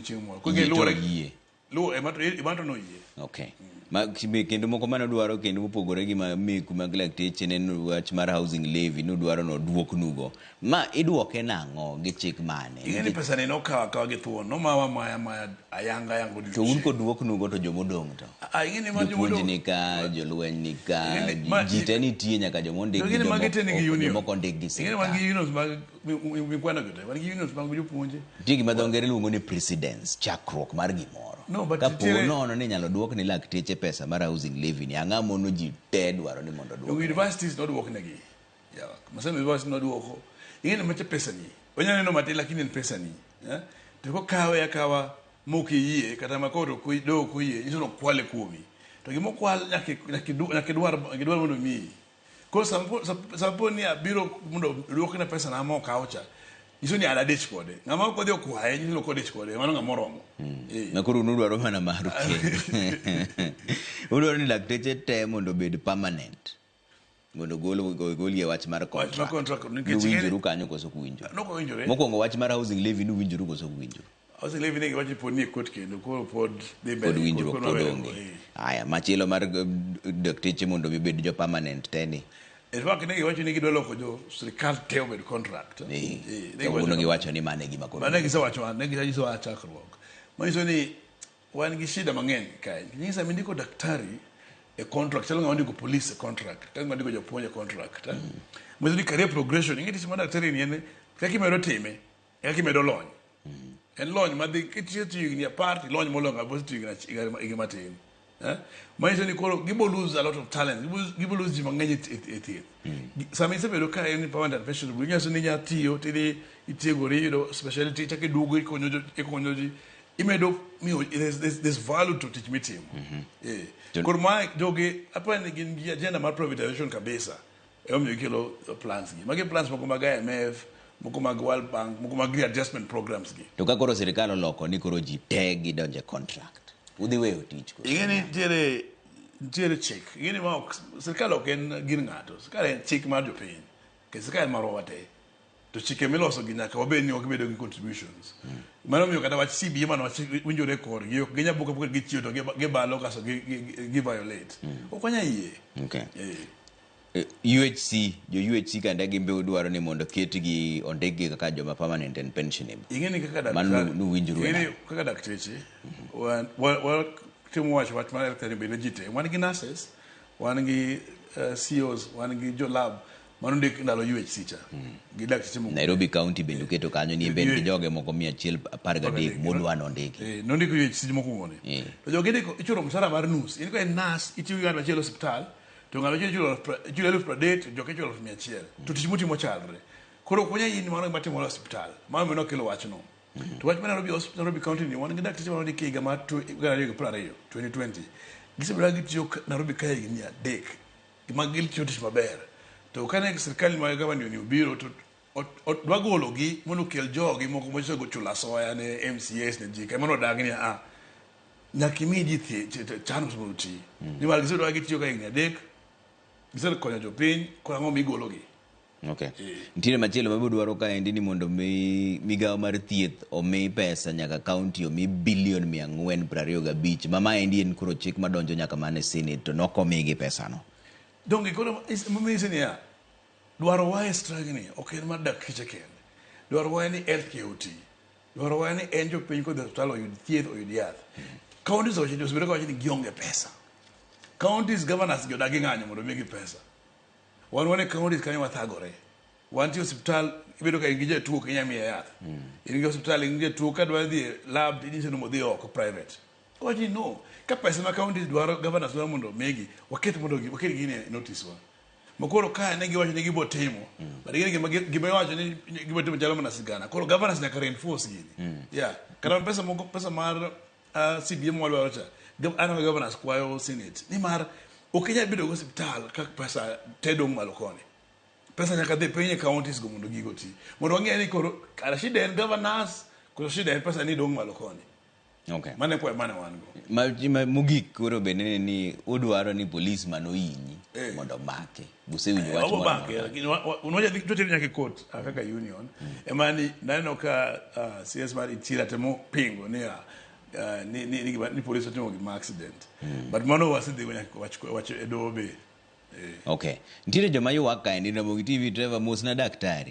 chieng' moro. Koge luore luo emato no yie. Okay. Ma kendo moko mane dwaro kendo mopogore gi meku mag lakteche ne wach mar housing levy no dwaro no duok nugo. Ma iduoke nang'o gi chik mane? Ingeni pesa ne no kawa gi thuon no mawa maya ayanga yango dio. To un ko duok nugo to jomodong to. Ingeni ma jomodong ni ka jolweny ni ka jite ni tie nyaka jomonde gi jomoko ndik gi sirkal. Ingeni man gi unions mag mikwana gote. Man gi unions mag jopuonje. Tigi madongere luongo ni precedence chakruok mar gimoro. No, but kapo nono ni nyalo duok ni lakteche pesa mar housing levy ni ang'a mono ji te dwaro ni mondo duok. Universities no duok negi. Ya, masema university no duoko. Ingene mache pesa ni. Onya neno mati lakini en pesa ni. To ko kawe akawa moki yie kata makoro ku do ku yie iso no kwale kuomi. To gimo kwal nyaki dwar mondo mi. Ko sampo ni abiro mondo duok na pesa na maok aucha. Iso ni adadich kode. Ngama ko dio kwae ni loko dich kode. Mano ngamoromo. Na koro nudwaro mana maru ke. Udwaro ni lakteche te mondo bed permanent. Mondo golie wach mar contract. Wach mar contract. Nuwinjoru kanyo koso kuwinjoru. No kuwinjore. Mokwongo wach mar housing levy nuwinjoru koso kuwinjoru. Housing levy negi wachi pod ni kot kendo koro pod dhi mbele. Pod winjruok pod onge. Aya, machielo mar lakteche mondo bed jo permanent te ni. In fact, negi wacho ni gidwa loko jo sirkal te obed contract. Uno giwacho ni mane gima koro. Mane gisewacho, ne gisewacho chakruok. Manyiso ni wan gi shida mang'eny kae. Nyisa mindiko daktari e contract, chalo ng'ama ndiko police e contract, ng'ama ndiko jopuonj e contract. Manyiso ni career progression, ing'e tich mar daktari ni en kaka imedo time, kaka imedo lony. En lony madhi kitiyo higni apar, lony molongo abo tiyo higni matin. Manyiso ni koro gibo lose a lot of talent, gibo lose ji mang'eny e thieth. Sama isebedo ka en permanent and pensionable, ing'eso ni nya tiyo tidi itiegori yudo specialty chake duogo ikonyo ji. Imedo there's value to teach me team. Koro ma jogi apani gin gi agenda mar privatization kabisa. Omiyo kelo plans gi. Magi plans moko mag IMF, moko mag World Bank, moko mag readjustment programs gi. To ka koro sirkal oloko ni koro ji te gidonje contract. Udhi weyo tich. Ingeni tiere chik. Ingeni ma sirkal ok en gir ng'ato. Sirkal en chik mar jopiny. Ke sirkal marwa te. To chike miloso gi nyaka wabed ni ok bedo gi contributions. Mano miyo kata wach CBA mano wach winjore kor gi ok ginya buka gi chiyo to gibalo kaso gi violate. Ok wanya yie. Okay. UHC, jo UHC kanda gimbe udwaro ni mondo ketgi ondegi kaka joma permanent and pensionable. Ingeni kaka daktari. Manu nuwinjuru. Ingeni kaka dakteche. Timo wach mar daktari bende jite. Wan gi nurses, wan gi CEOs, wan gi jo lab. Mano ndik ndalo UHC cha. Gi dakteche mo. Nairobi County bende keto kanyo ni ben gi joge moko 113 modwano ndiki. No ndiko UHC moko ngone. To joge ndiko ichulo msara mar nus. In ko en nurse itiyo gi ng'at hospital. To ng'ato chulo 1,000 joke chulo 100. To tich mutimo chalre. Koro kunya yin mano matimo hospital. Mano no kelo wachno. To wach mana Nairobi County ni wan gi dakteche mano ndiki higa mar 2020. Gisebira gitiyo Nairobi kae gi 3. Gimagil tiyo tich maber. To kane sirkal ma gavana ni obiro to dwagolo gi mondo kel jogi moko mocho go chula soya ne MCS ne jika mono dagni nyakimi ji chano smuti ni mal gisedo agitiyo ka ing'e dek gisel konyo jopiny ko ang'o migolo gi. Okay. Ntiere machielo mabe dwaro ka endi ni mondo migawo mar thieth omi pesa nyaka county omi bilion 425 mama endi en koro chik madonjo nyaka mane Senate to nokomigi pesa no. Donc koro mumisi ya dwaro wae stragni ok en mar dakteche kende. Dwaro wae ni healthcare oti. Dwaro wae ni en jopiny ko hospital oyud thieth oyud yath. Counties osebiro ka wacho ni gionge pesa. Counties governors jodagi ng'anyo mondo migi pesa. Wan counties kanyo wathagore. Wanti hospital ibedo ka ingije tuo kenya miya yath. Ingi hospital ingije tuo ka dwa dhi lab idise no modhi oko private. Oji no, ka pesa ma counties dwaro governors dwaro mondo migi waket gini notice wa. Mokoro ka ne giwacho ni gibo timo. But gima wacho ni gibo timo jalo mana sigana. Koro governors nyaka reinforce gini. Yeah. Kana pesa mar CBM walo wacha. Ano governors kwayo Senate. Ni mar okinya bedo go hospital ka pesa tedo malokone. Pesa nyaka dhi penye counties go mondo gigoti. Mondo wang'e ni koro shida en governors, koro shida en pesa ni dong malokone. Okay. Mane wan go. Mogik koro bende ni udwaro ni police man oinyi mondo make. Busewinjo wach moro. Make, lakini unoja tutere nyaka court kaka union. Emani naneno ka CS mar Itira temo pingo ni police otimo gima accident. But mano wasidhi wach edobe. Okay. Ntiere joma ywak ka ndi Ramogi TV driver mos na daktari.